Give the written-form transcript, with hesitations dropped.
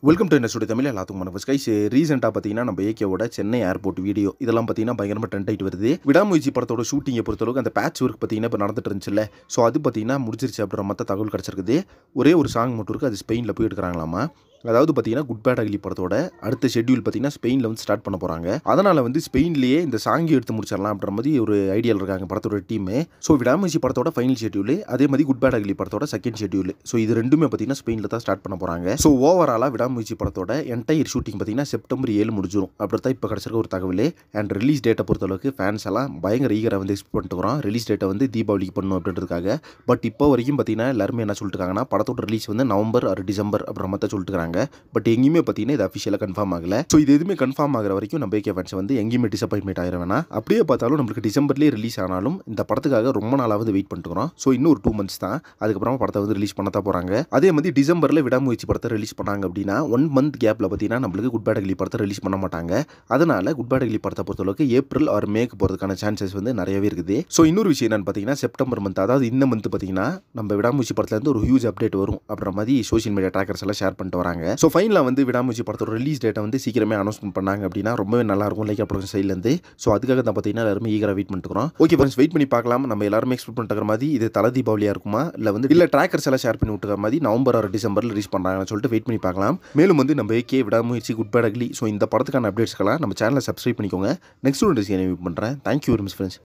Welcome to என்ன தமிழ் எல்லாத்துக்கும் வணக்கம் கைஸ். ரீசெண்டாக பார்த்தீங்கன்னா நம்ம ஏகேவோட சென்னை ஏர்போர்ட் வீடியோ இதெல்லாம் பார்த்தீங்கன்னா பயங்கரமாக ட்ரெண்ட் ஆகிட்டு வருது. விடாமுயற்சி படத்தோட ஷூட்டிங்கை பொறுத்தளவுக்கு அந்த பேட்ச் ஒர்க் பார்த்தீங்கன்னா இப்போ நடந்துட்டு இருந்துச்சுல்ல, ஸோ அது பார்த்தீங்கன்னா முடிச்சிருச்சு அப்படின்ற மற்ற தகவல் கிடச்சிருக்குது. ஒரே ஒரு சாங் மட்டும் இருக்குது, அது ஸ்பெயினில் போய் எடுக்கிறாங்களாமா. அதாவது பார்த்தீங்கன்னா குட் பேட் அக்லி படத்தோட அடுத்த ஷெட்யூல் பார்த்தீங்கன்னா ஸ்பெயினில் வந்து ஸ்டார்ட் பண்ண போகிறாங்க. அதனால் வந்து ஸ்பெயின்லேயே இந்த சாங்கி எடுத்து முடிச்சிடலாம் அப்படின்ற மாதிரி ஒரு ஐடியாவில் இருக்காங்க படத்தோட டீமு. ஸோ விடாமுயற்சி படத்தோட ஃபைனல் ஷெட்யூல், அதே மாதிரி குட் பேட் அக்லி படத்தோட செகண்ட் ஷெட்யூல், ஸோ இது ரெண்டுமே பார்த்தீங்கன்னா ஸ்பெயினில் தான் ஸ்டார்ட் பண்ண போகிறாங்க. ஸோ ஓவராலாக விடாமுயற்சி படத்தோட என்டையர் ஷூட்டிங் பார்த்தீங்கன்னா செப்டம்பர் 7 முடிஞ்சிடும் அப்படி தான் இப்போ கிடச்சிருக்க ஒரு தகவல். அண்ட் ரிலீஸ் டேட்டை பொறுத்தளவுக்கு ஃபேன்ஸ் எல்லாம் பயங்கர ஈகராக வந்து எக்ஸ்பெக்ட் பண்ணிட்டுக்கிறோம். ரிலீஸ் டேட்டை வந்து தீபாவளிக்கு பண்ணணும் அப்படின்றதுக்காக. பட் இப்போ வரைக்கும் பார்த்தீங்கன்னா எல்லாருமே என்ன சொல்லிட்டுருக்காங்கன்னா படத்தோட ரிலீஸ் வந்து நவம்பர் ஆர் டிசம்பர் அப்படின்ற மாதிரி சொல்லிட்டுருக்காங்க. பட் எங்கேயுமே பார்த்தீங்கன்னா இது அஃபிஷியலாக கன்ஃபார்ம் ஆகல. ஸோ இது எதுவுமே கன்ஃபார்ம் ஆகிற வரைக்கும் நம்ம ஏகே ஃபேன்ஸ் வந்து எங்கேயுமே டிசப்பாயின்மெண்ட் ஆகிட வேணாம். அப்படியே பார்த்தாலும் நம்மளுக்கு டிசம்பர்லேயே ரிலீஸ் ஆனாலும் இந்த படத்துக்காக ரொம்ப நாளாவது வெயிட் பண்ணிட்டுக்கிறோம். ஸோ இன்னும் ஒரு 2 months தான், அதுக்கப்புறமா படத்தை வந்து ரிலீஸ் பண்ண தான் போகிறாங்க. அதே மாதிரி டிசம்பரில் விடாமுயற்சி படத்தை ரிலீஸ் பண்ணாங்க அப்படின்னா 1 month கேப்பில் பார்த்தீங்கன்னா நம்மளுக்கு குட் பேட் அக்லி படத்தை ரிலீஸ் பண்ண மாட்டாங்க. அதனால் குட் பேட் அக்லி படத்தை பொறுத்தளவுக்கு ஏப்ரல் ஆர் மேக்கு போகிறதுக்கான சான்சஸ் வந்து நிறையவே இருக்குது. ஸோ இன்னொரு விஷயம் என்னன்னு பார்த்தீங்கன்னா செப்டம்பர் மந்த், அதாவது இந்த மந்த் பார்த்தீங்கன்னா நம்ம விடாமுயற்சி படத்துலேருந்து ஒரு ஹியூஜ் அப்டேட் வரும் அப்படின்ற மாதிரி சோஷியல் மீடியா ட்ராக்கர்ஸ் எல்லாம் ஷேர் பண்ணிட்டு வராங்க. ஸோ ஃபைனலாக வந்து விடாமுயற்சி படத்தோட ரிலீஸ் டேட்டை வந்து சீக்கிரமே அனௌன்ஸ்மெண்ட் பண்ணாங்க அப்படின்னா ரொம்பவே நல்லாயிருக்கும் லைக் ப்ரொடக்ஷன் சைட்லேருந்து. ஸோ அதுக்காக தான் பார்த்தீங்கன்னா எல்லாருமே ஈகராக வெயிட் பண்ணிட்டுக்கிறோம். ஓகே ஃப்ரெண்ட்ஸ், வெயிட் பண்ணி பார்க்கலாம். நம்ம எல்லாருமே எக்ஸ்பெக்ட் பண்ணுற மாதிரி இது தல தீபாவளியாக இருக்குமா இல்லை ட்ராக்கர்ஸ் எல்லாம் ஷேர் பண்ணி விட்டுற மாதிரி நவம்பர் ஆர் டிசம்பரில் ரிலீஸ் பண்ணுறாங்கன்னு சொல்லிட்டு வெயிட் பண்ணி பார்க்கலாம். மேலும் வந்து நம்ம ஏகே விடாமுயற்சி குட் பேட் அக்லி ஸோ இந்த படத்துக்கான அப்டேட்ஸ்க்கெல்லாம் நம்ம சேனலை சப்ஸ்கிரைப் பண்ணிக்கோங்க. நெக்ஸ்ட் ஒரு டிஸ்கை பண்ணுறேன். Thank you very much friends.